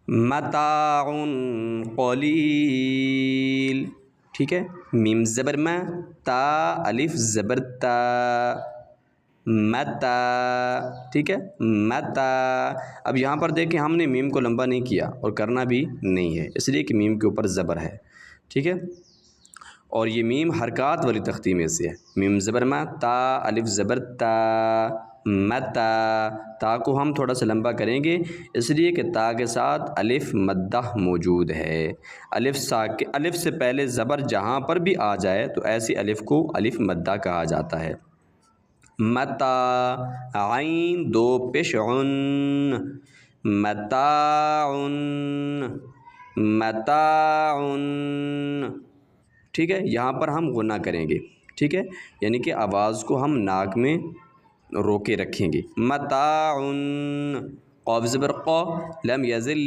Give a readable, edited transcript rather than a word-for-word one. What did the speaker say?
متاع قلیل. ٹھیک ہے، میم زبر میں، تا الف زبر تا، متا. ٹھیک ہے، متا. اب یہاں پر دیکھیں ہم نے میم کو لمبا نہیں کیا اور کرنا بھی نہیں ہے، اس لیے کہ میم کے اوپر زبر ہے. ٹھیک ہے، اور یہ میم حرکات والی تختی میں سے ہے. میم زبر میں، تا الف زبر تا، متا. تا کو ہم تھوڑا سا لمبا کریں گے اس لیے کہ تا کے ساتھ الف مدہ موجود ہے. الف سے پہلے زبر جہاں پر بھی آ جائے تو ایسی الف کو الف مدہ کہا جاتا ہے. متا، عین دو پیش عن، متاعن، متاعن. ٹھیک ہے، یہاں پر ہم غنہ کریں گے. ٹھیک ہے، یعنی کہ آواز کو ہم ناک میں روکے رکھیں گے. متاعن، قاف زبر قا، لم یزل